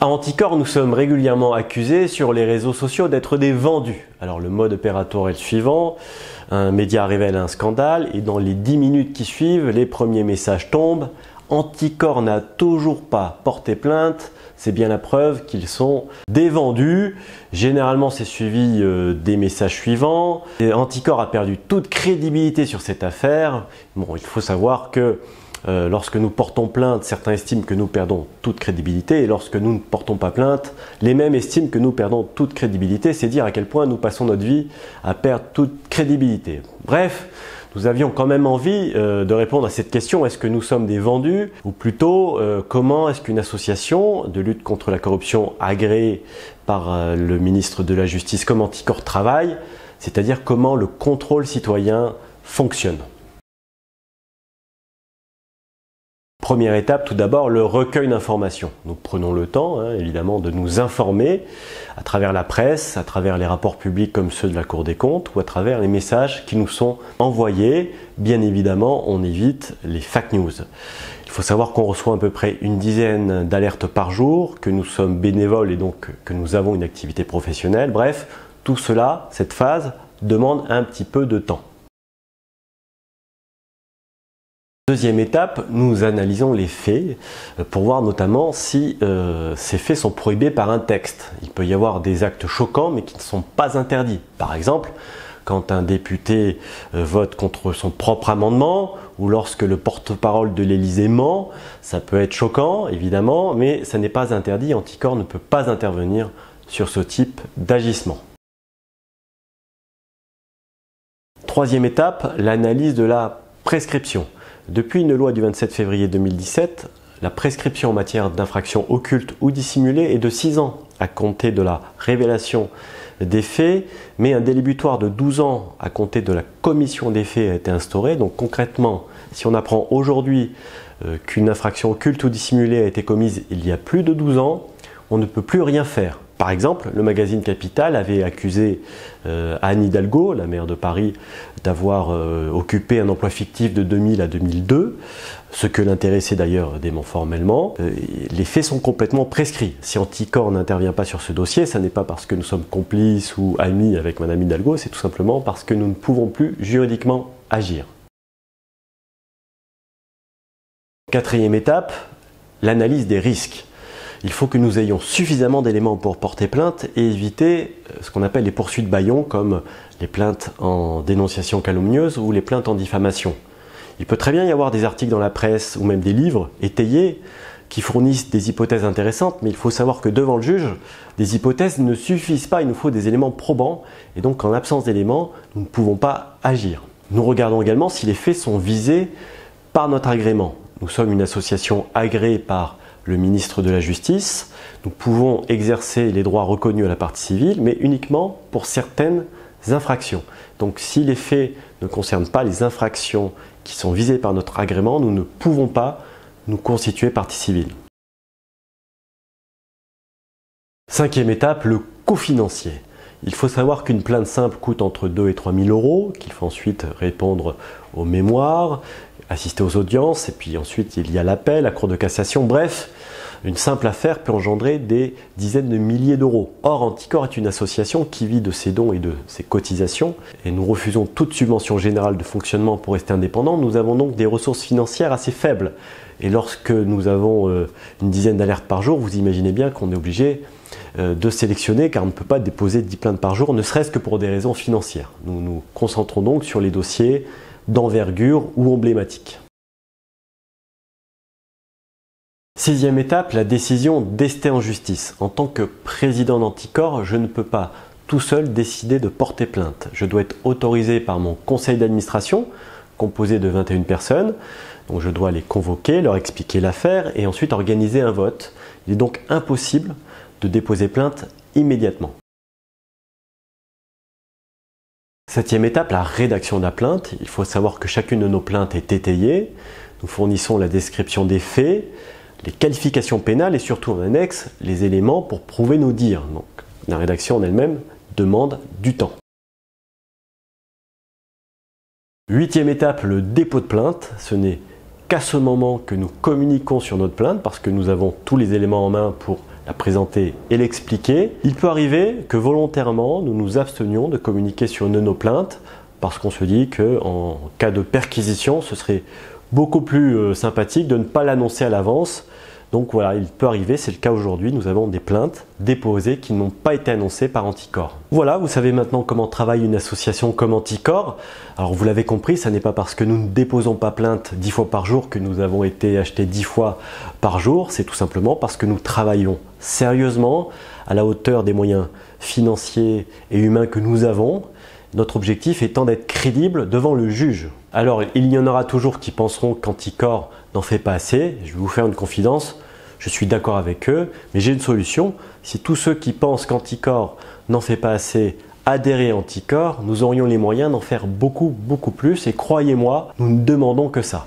À Anticor, nous sommes régulièrement accusés sur les réseaux sociaux d'être des vendus. Alors le mode opératoire est le suivant, un média révèle un scandale et dans les 10 minutes qui suivent, les premiers messages tombent. Anticor n'a toujours pas porté plainte, c'est bien la preuve qu'ils sont des vendus. Généralement c'est suivi des messages suivants. Et Anticor a perdu toute crédibilité sur cette affaire. Bon, il faut savoir que lorsque nous portons plainte, certains estiment que nous perdons toute crédibilité et lorsque nous ne portons pas plainte, les mêmes estiment que nous perdons toute crédibilité. C'est dire à quel point nous passons notre vie à perdre toute crédibilité. Bref, nous avions quand même envie de répondre à cette question, est-ce que nous sommes des vendus? Ou plutôt, comment est-ce qu'une association de lutte contre la corruption agréée par le ministre de la Justice comme Anticor travaille? C'est-à-dire comment le contrôle citoyen fonctionne. Première étape, tout d'abord, le recueil d'informations. Nous prenons le temps, évidemment, de nous informer à travers la presse, à travers les rapports publics comme ceux de la Cour des comptes ou à travers les messages qui nous sont envoyés. Bien évidemment, on évite les fake news. Il faut savoir qu'on reçoit à peu près une dizaine d'alertes par jour, que nous sommes bénévoles et donc que nous avons une activité professionnelle. Bref, tout cela, cette phase, demande un petit peu de temps. Deuxième étape, nous analysons les faits pour voir notamment si ces faits sont prohibés par un texte. Il peut y avoir des actes choquants mais qui ne sont pas interdits. Par exemple, quand un député vote contre son propre amendement ou lorsque le porte-parole de l'Élysée ment, ça peut être choquant évidemment, mais ça n'est pas interdit. Anticor ne peut pas intervenir sur ce type d'agissement. Troisième étape, l'analyse de la prescription. Depuis une loi du 27 février 2017, la prescription en matière d'infraction occulte ou dissimulée est de 6 ans à compter de la révélation des faits, mais un délai butoir de 12 ans à compter de la commission des faits a été instauré. Donc concrètement, si on apprend aujourd'hui qu'une infraction occulte ou dissimulée a été commise il y a plus de 12 ans, on ne peut plus rien faire. Par exemple, le magazine Capital avait accusé Anne Hidalgo, la maire de Paris, d'avoir occupé un emploi fictif de 2000 à 2002, ce que l'intéressé d'ailleurs dément formellement. Les faits sont complètement prescrits. Si Anticor n'intervient pas sur ce dossier, ce n'est pas parce que nous sommes complices ou amis avec Madame Hidalgo, c'est tout simplement parce que nous ne pouvons plus juridiquement agir. Quatrième étape, l'analyse des risques. Il faut que nous ayons suffisamment d'éléments pour porter plainte et éviter ce qu'on appelle les poursuites bâillons comme les plaintes en dénonciation calomnieuse ou les plaintes en diffamation. Il peut très bien y avoir des articles dans la presse ou même des livres étayés qui fournissent des hypothèses intéressantes, mais il faut savoir que devant le juge, des hypothèses ne suffisent pas, il nous faut des éléments probants et donc en absence d'éléments, nous ne pouvons pas agir. Nous regardons également si les faits sont visés par notre agrément. Nous sommes une association agréée par le ministre de la Justice. Nous pouvons exercer les droits reconnus à la partie civile, mais uniquement pour certaines infractions. Donc si les faits ne concernent pas les infractions qui sont visées par notre agrément, nous ne pouvons pas nous constituer partie civile. Cinquième étape, le coût financier. Il faut savoir qu'une plainte simple coûte entre 2 et 3 000 €, qu'il faut ensuite répondre aux mémoires, assister aux audiences, et puis ensuite il y a l'appel, la Cour de cassation, bref, une simple affaire peut engendrer des dizaines de milliers d'euros. Or, Anticor est une association qui vit de ses dons et de ses cotisations, et nous refusons toute subvention générale de fonctionnement pour rester indépendants. Nous avons donc des ressources financières assez faibles, et lorsque nous avons une dizaine d'alertes par jour, vous imaginez bien qu'on est obligé de sélectionner, car on ne peut pas déposer 10 plaintes par jour, ne serait-ce que pour des raisons financières. Nous nous concentrons donc sur les dossiers d'envergure ou emblématiques. Sixième étape, la décision d'ester en justice. En tant que président d'Anticor, je ne peux pas tout seul décider de porter plainte. Je dois être autorisé par mon conseil d'administration, composé de 21 personnes. Donc je dois les convoquer, leur expliquer l'affaire et ensuite organiser un vote. Il est donc impossible de déposer plainte immédiatement. Septième étape, la rédaction de la plainte. Il faut savoir que chacune de nos plaintes est étayée. Nous fournissons la description des faits, les qualifications pénales et surtout en annexe les éléments pour prouver nos dires. Donc, la rédaction en elle-même demande du temps. Huitième étape, le dépôt de plainte. Ce n'est qu'à ce moment que nous communiquons sur notre plainte parce que nous avons tous les éléments en main pour la présenter et l'expliquer. Il peut arriver que volontairement, nous nous abstenions de communiquer sur une de nos plaintes parce qu'on se dit qu'en cas de perquisition, ce serait beaucoup plus sympathique de ne pas l'annoncer à l'avance. Donc voilà, il peut arriver, c'est le cas aujourd'hui, nous avons des plaintes déposées qui n'ont pas été annoncées par Anticor. Voilà, vous savez maintenant comment travaille une association comme Anticor. Alors vous l'avez compris, ça n'est pas parce que nous ne déposons pas plainte 10 fois par jour que nous avons été achetés 10 fois par jour, c'est tout simplement parce que nous travaillons sérieusement à la hauteur des moyens financiers et humains que nous avons. Notre objectif étant d'être crédible devant le juge. Alors, il y en aura toujours qui penseront qu'Anticor n'en fait pas assez. Je vais vous faire une confidence, je suis d'accord avec eux, mais j'ai une solution. Si tous ceux qui pensent qu'Anticor n'en fait pas assez adhéraient à Anticor, nous aurions les moyens d'en faire beaucoup plus. Et croyez-moi, nous ne demandons que ça.